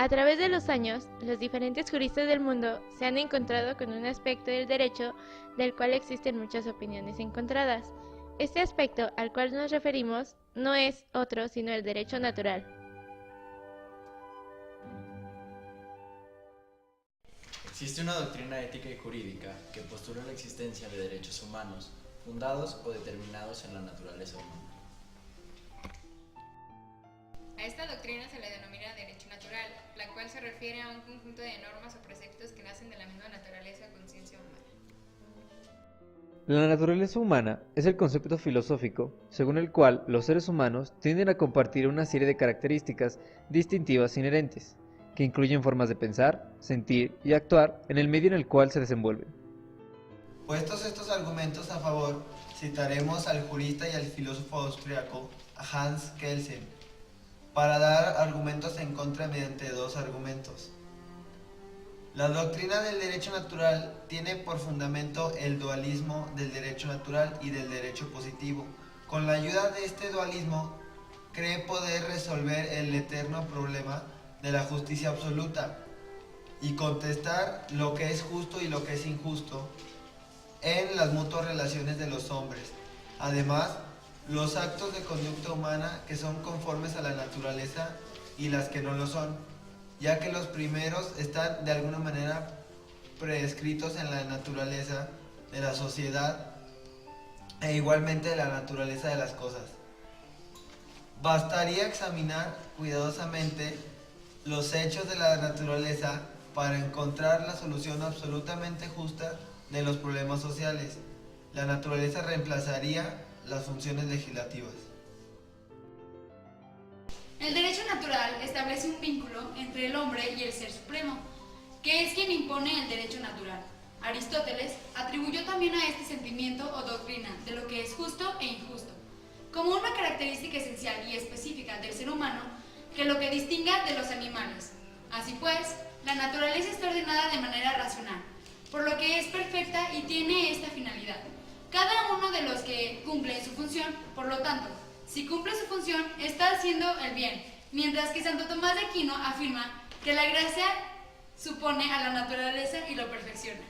A través de los años, los diferentes juristas del mundo se han encontrado con un aspecto del derecho del cual existen muchas opiniones encontradas. Este aspecto al cual nos referimos no es otro sino el derecho natural. Existe una doctrina ética y jurídica que postula la existencia de derechos humanos, fundados o determinados en la naturaleza humana. A esta doctrina se le denomina derecho natural, la cual se refiere a un conjunto de normas o preceptos que nacen de la misma naturaleza o conciencia humana. La naturaleza humana es el concepto filosófico según el cual los seres humanos tienden a compartir una serie de características distintivas inherentes, que incluyen formas de pensar, sentir y actuar en el medio en el cual se desenvuelven. Puestos estos argumentos a favor, citaremos al jurista y al filósofo austriaco Hans Kelsen, para dar argumentos en contra mediante dos argumentos. La doctrina del derecho natural tiene por fundamento el dualismo del derecho natural y del derecho positivo. Con la ayuda de este dualismo, cree poder resolver el eterno problema de la justicia absoluta y contestar lo que es justo y lo que es injusto en las mutuas relaciones de los hombres. Además, los actos de conducta humana que son conformes a la naturaleza y las que no lo son, ya que los primeros están de alguna manera prescritos en la naturaleza de la sociedad e igualmente de la naturaleza de las cosas. Bastaría examinar cuidadosamente los hechos de la naturaleza para encontrar la solución absolutamente justa de los problemas sociales. La naturaleza reemplazaría las funciones legislativas. El derecho natural establece un vínculo entre el hombre y el Ser Supremo, que es quien impone el derecho natural. Aristóteles atribuyó también a este sentimiento o doctrina de lo que es justo e injusto, como una característica esencial y específica del ser humano que lo que distinga de los animales. Así pues, la naturaleza está ordenada de manera racional, por lo que es perfecta y tiene esta finalidad. Cada uno de los que cumple su función, por lo tanto, si cumple su función, está haciendo el bien, mientras que Santo Tomás de Aquino afirma que la gracia supone a la naturaleza y lo perfecciona.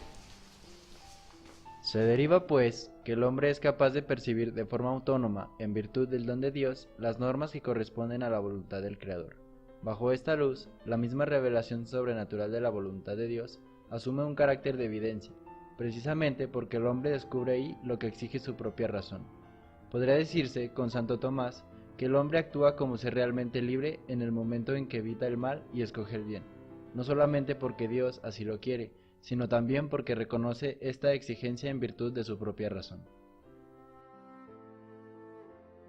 Se deriva, pues, que el hombre es capaz de percibir de forma autónoma, en virtud del don de Dios, las normas que corresponden a la voluntad del Creador. Bajo esta luz, la misma revelación sobrenatural de la voluntad de Dios asume un carácter de evidencia, precisamente porque el hombre descubre ahí lo que exige su propia razón. Podría decirse, con Santo Tomás, que el hombre actúa como ser realmente libre en el momento en que evita el mal y escoge el bien, no solamente porque Dios así lo quiere, sino también porque reconoce esta exigencia en virtud de su propia razón.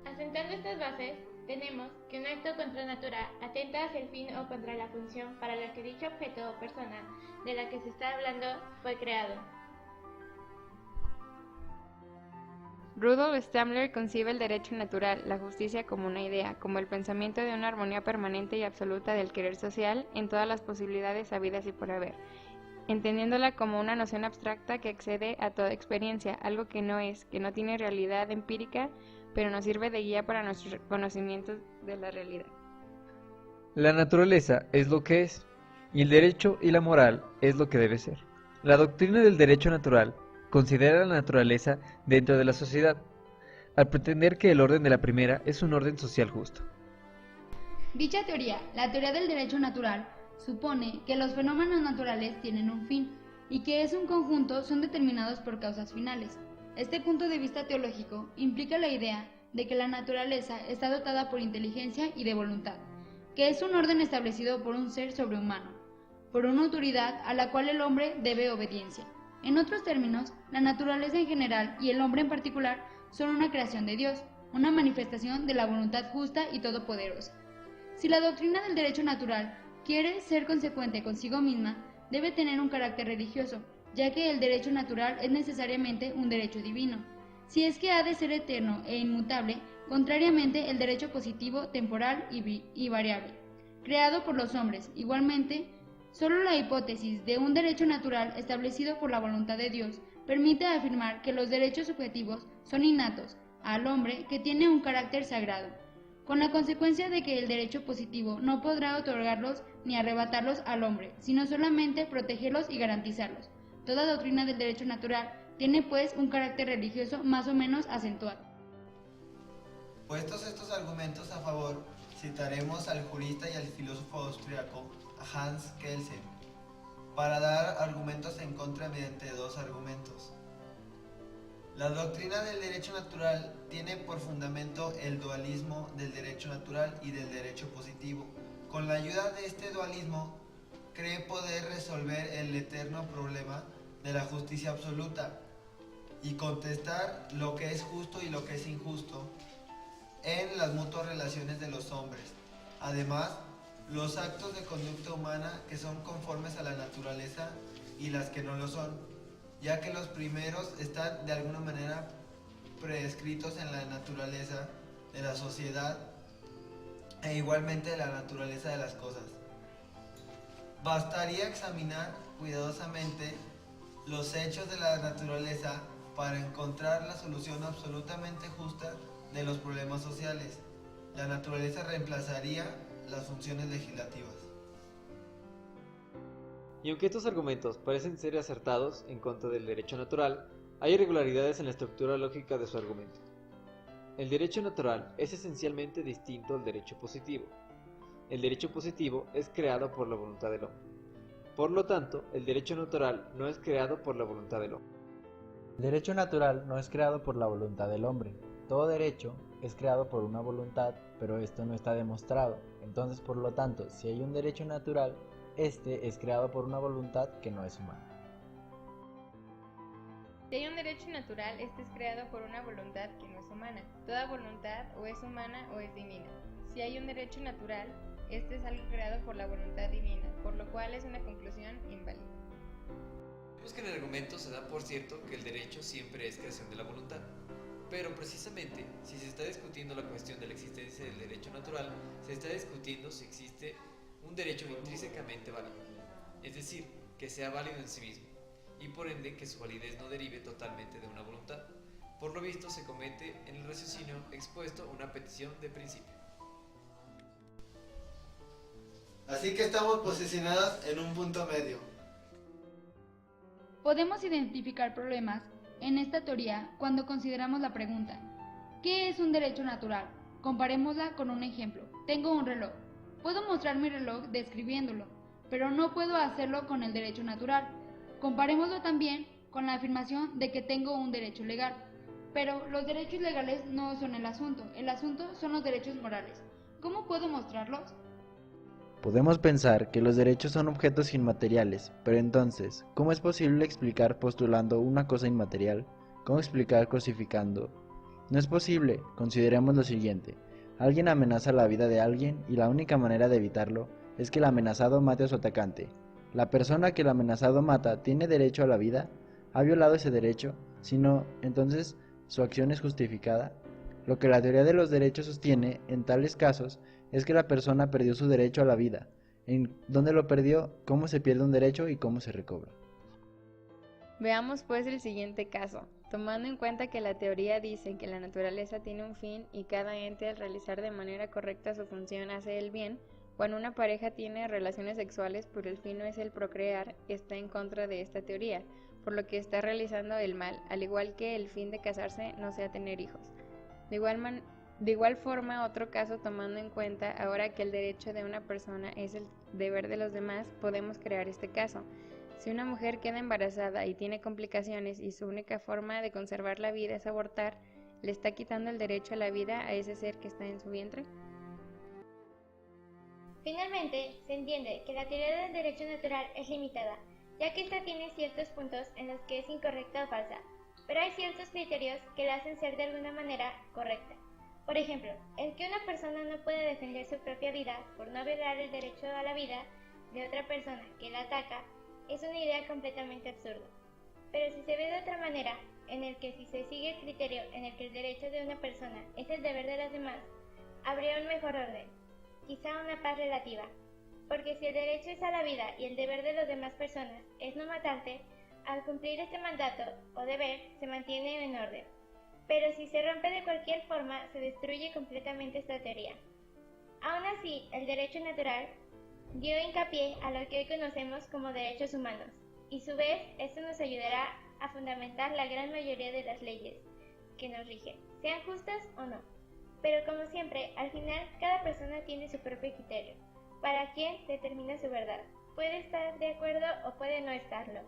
Asentando estas bases, tenemos que un acto contra natura atenta hacia el fin o contra la función para la que dicho objeto o persona de la que se está hablando fue creado. Rudolf Stammler concibe el derecho natural, la justicia como una idea, como el pensamiento de una armonía permanente y absoluta del querer social en todas las posibilidades habidas y por haber, entendiéndola como una noción abstracta que excede a toda experiencia, algo que no tiene realidad empírica, pero nos sirve de guía para nuestros conocimientos de la realidad. La naturaleza es lo que es, y el derecho y la moral es lo que debe ser. La doctrina del derecho natural considera la naturaleza dentro de la sociedad, al pretender que el orden de la primera es un orden social justo. Dicha teoría, la teoría del derecho natural, supone que los fenómenos naturales tienen un fin y que es un conjunto son determinados por causas finales. Este punto de vista teológico implica la idea de que la naturaleza está dotada por inteligencia y de voluntad, que es un orden establecido por un ser sobrehumano, por una autoridad a la cual el hombre debe obediencia. En otros términos, la naturaleza en general y el hombre en particular son una creación de Dios, una manifestación de la voluntad justa y todopoderosa. Si la doctrina del derecho natural quiere ser consecuente consigo misma, debe tener un carácter religioso, ya que el derecho natural es necesariamente un derecho divino. Si es que ha de ser eterno e inmutable, contrariamente el derecho positivo, temporal y variable, creado por los hombres, igualmente. Solo la hipótesis de un derecho natural establecido por la voluntad de Dios permite afirmar que los derechos subjetivos son innatos al hombre que tiene un carácter sagrado. con la consecuencia de que el derecho positivo no podrá otorgarlos ni arrebatarlos al hombre, sino solamente protegerlos y garantizarlos. Toda doctrina del derecho natural tiene pues un carácter religioso más o menos acentuado. Puestos estos argumentos a favor, citaremos al jurista y al filósofo austriaco, a Hans Kelsen, para dar argumentos en contra mediante dos argumentos. La doctrina del derecho natural tiene por fundamento el dualismo del derecho natural y del derecho positivo. Con la ayuda de este dualismo, cree poder resolver el eterno problema de la justicia absoluta y contestar lo que es justo y lo que es injusto en las mutuas relaciones de los hombres. Además, los actos de conducta humana que son conformes a la naturaleza y las que no lo son, ya que los primeros están de alguna manera prescritos en la naturaleza de la sociedad e igualmente de la naturaleza de las cosas. Bastaría examinar cuidadosamente los hechos de la naturaleza para encontrar la solución absolutamente justa de los problemas sociales. La naturaleza reemplazaría las funciones legislativas. Y aunque estos argumentos parecen ser acertados en contra del derecho natural, hay irregularidades en la estructura lógica de su argumento. El derecho natural es esencialmente distinto al derecho positivo. El derecho positivo es creado por la voluntad del hombre. Por lo tanto, el derecho natural no es creado por la voluntad del hombre. El derecho natural no es creado por la voluntad del hombre. Todo derecho es creado por una voluntad, pero esto no está demostrado. Entonces, por lo tanto, si hay un derecho natural, este es creado por una voluntad que no es humana. Si hay un derecho natural, este es creado por una voluntad que no es humana. Toda voluntad o es humana o es divina. Si hay un derecho natural, este es algo creado por la voluntad divina, por lo cual es una conclusión inválida. Vemos que en el argumento se da por cierto que el derecho siempre es creación de la voluntad. Pero precisamente, si se está discutiendo la cuestión de la existencia del derecho natural, se está discutiendo si existe un derecho intrínsecamente válido, es decir, que sea válido en sí mismo, y por ende que su validez no derive totalmente de una voluntad. Por lo visto se comete en el raciocinio expuesto una petición de principio. Así que estamos posicionados en un punto medio. Podemos identificar problemas en esta teoría cuando consideramos la pregunta: ¿qué es un derecho natural? Comparémosla con un ejemplo. Tengo un reloj. Puedo mostrar mi reloj describiéndolo, pero no puedo hacerlo con el derecho natural. Comparémoslo también con la afirmación de que tengo un derecho legal. Pero los derechos legales no son el asunto son los derechos morales. ¿Cómo puedo mostrarlos? Podemos pensar que los derechos son objetos inmateriales, pero entonces, ¿cómo es posible explicar postulando una cosa inmaterial? ¿Cómo explicar cosificando? No es posible. Consideremos lo siguiente. Alguien amenaza la vida de alguien y la única manera de evitarlo es que el amenazado mate a su atacante. ¿La persona que el amenazado mata tiene derecho a la vida? ¿Ha violado ese derecho? Si no, entonces, ¿su acción es justificada? Lo que la teoría de los derechos sostiene en tales casos es que la persona perdió su derecho a la vida. ¿En dónde lo perdió? ¿Cómo se pierde un derecho y cómo se recobra? Veamos pues el siguiente caso. Tomando en cuenta que la teoría dice que la naturaleza tiene un fin y cada ente al realizar de manera correcta su función hace el bien, cuando una pareja tiene relaciones sexuales pero el fin no es el procrear, está en contra de esta teoría, por lo que está realizando el mal, al igual que el fin de casarse no sea tener hijos. De igual forma, otro caso tomando en cuenta ahora que el derecho de una persona es el deber de los demás, podemos crear este caso. Si una mujer queda embarazada y tiene complicaciones y su única forma de conservar la vida es abortar, ¿le está quitando el derecho a la vida a ese ser que está en su vientre? Finalmente, se entiende que la teoría del derecho natural es limitada, ya que ésta tiene ciertos puntos en los que es incorrecta o falsa, pero hay ciertos criterios que la hacen ser de alguna manera correcta. Por ejemplo, el que una persona no puede defender su propia vida por no violar el derecho a la vida de otra persona que la ataca es una idea completamente absurda. Pero si se ve de otra manera, en el que si se sigue el criterio en el que el derecho de una persona es el deber de las demás, habría un mejor orden, quizá una paz relativa, porque si el derecho es a la vida y el deber de las demás personas es no matarte, al cumplir este mandato o deber se mantiene en orden. pero si se rompe de cualquier forma, se destruye completamente esta teoría. Aún así, el derecho natural dio hincapié a lo que hoy conocemos como derechos humanos, y a su vez esto nos ayudará a fundamentar la gran mayoría de las leyes que nos rigen, sean justas o no. Pero como siempre, al final cada persona tiene su propio criterio, para quien determina su verdad. Puede estar de acuerdo o puede no estarlo.